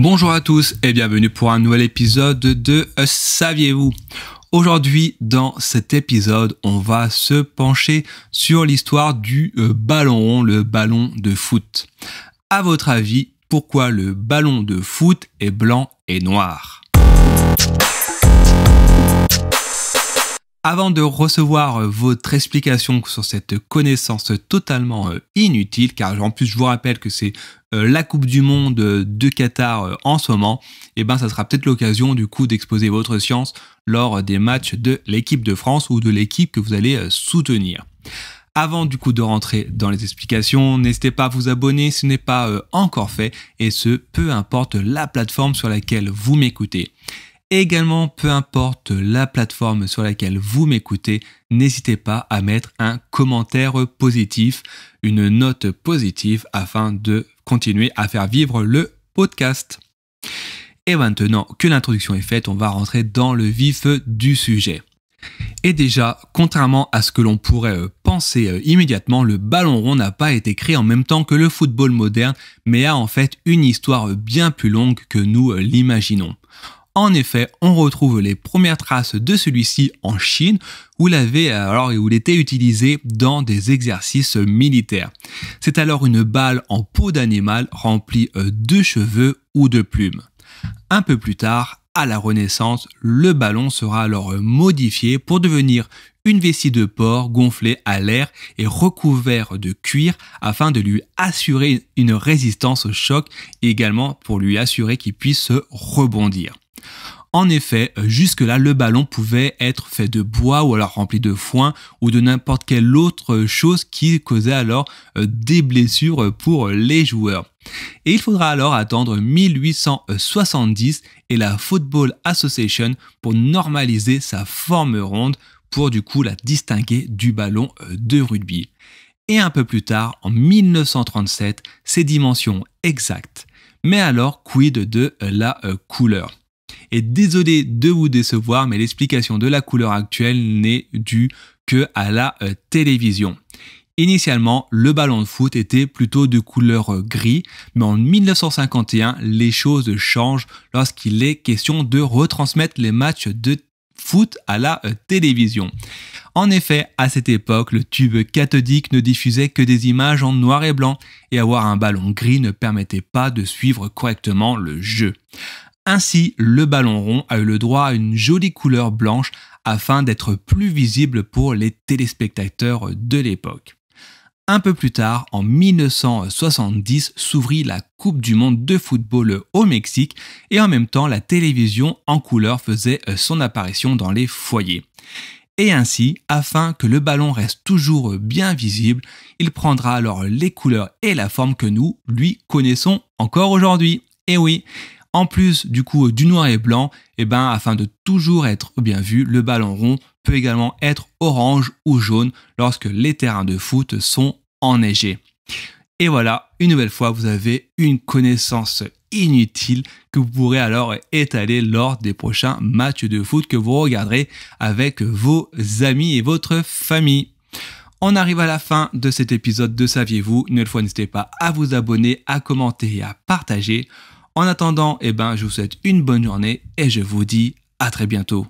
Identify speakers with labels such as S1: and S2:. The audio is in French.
S1: Bonjour à tous et bienvenue pour un nouvel épisode de Saviez-vous? Aujourd'hui, dans cet épisode, on va se pencher sur l'histoire du ballon rond, le ballon de foot. À votre avis, pourquoi le ballon de foot est blanc et noir? Avant de recevoir votre explication sur cette connaissance totalement inutile, car en plus je vous rappelle que c'est la Coupe du Monde de Qatar en ce moment, et ça sera peut-être l'occasion du coup d'exposer votre science lors des matchs de l'équipe de France ou de l'équipe que vous allez soutenir. Avant du coup de rentrer dans les explications, n'hésitez pas à vous abonner si ce n'est pas encore fait, et ce, peu importe la plateforme sur laquelle vous m'écoutez. Également, peu importe la plateforme sur laquelle vous m'écoutez, n'hésitez pas à mettre un commentaire positif, une note positive afin de continuer à faire vivre le podcast. Et maintenant que l'introduction est faite, on va rentrer dans le vif du sujet. Et déjà, contrairement à ce que l'on pourrait penser immédiatement, le ballon rond n'a pas été créé en même temps que le football moderne, mais a en fait une histoire bien plus longue que nous l'imaginons. En effet, on retrouve les premières traces de celui-ci en Chine où il était utilisé dans des exercices militaires. C'est alors une balle en peau d'animal remplie de cheveux ou de plumes. Un peu plus tard, à la Renaissance, le ballon sera alors modifié pour devenir une vessie de porc gonflée à l'air et recouvert de cuir afin de lui assurer une résistance au choc et également pour lui assurer qu'il puisse rebondir. En effet, jusque-là, le ballon pouvait être fait de bois ou alors rempli de foin ou de n'importe quelle autre chose qui causait alors des blessures pour les joueurs. Et il faudra alors attendre 1870 et la Football Association pour normaliser sa forme ronde pour du coup la distinguer du ballon de rugby. Et un peu plus tard, en 1937, ses dimensions exactes. Mais alors, quid de la couleur? Et désolé de vous décevoir, mais l'explication de la couleur actuelle n'est due que à la télévision. Initialement, le ballon de foot était plutôt de couleur gris, mais en 1951, les choses changent lorsqu'il est question de retransmettre les matchs de foot à la télévision. En effet, à cette époque, le tube cathodique ne diffusait que des images en noir et blanc, et avoir un ballon gris ne permettait pas de suivre correctement le jeu. Ainsi, le ballon rond a eu le droit à une jolie couleur blanche afin d'être plus visible pour les téléspectateurs de l'époque. Un peu plus tard, en 1970, s'ouvrit la Coupe du Monde de football au Mexique et en même temps, la télévision en couleur faisait son apparition dans les foyers. Et ainsi, afin que le ballon reste toujours bien visible, il prendra alors les couleurs et la forme que nous, lui, connaissons encore aujourd'hui. Et oui, en plus du noir et blanc, afin de toujours être bien vu, le ballon rond peut également être orange ou jaune lorsque les terrains de foot sont enneigés. Et voilà, une nouvelle fois, vous avez une connaissance inutile que vous pourrez alors étaler lors des prochains matchs de foot que vous regarderez avec vos amis et votre famille. On arrive à la fin de cet épisode de Saviez-vous? Une nouvelle fois, n'hésitez pas à vous abonner, à commenter et à partager. En attendant, je vous souhaite une bonne journée et je vous dis à très bientôt.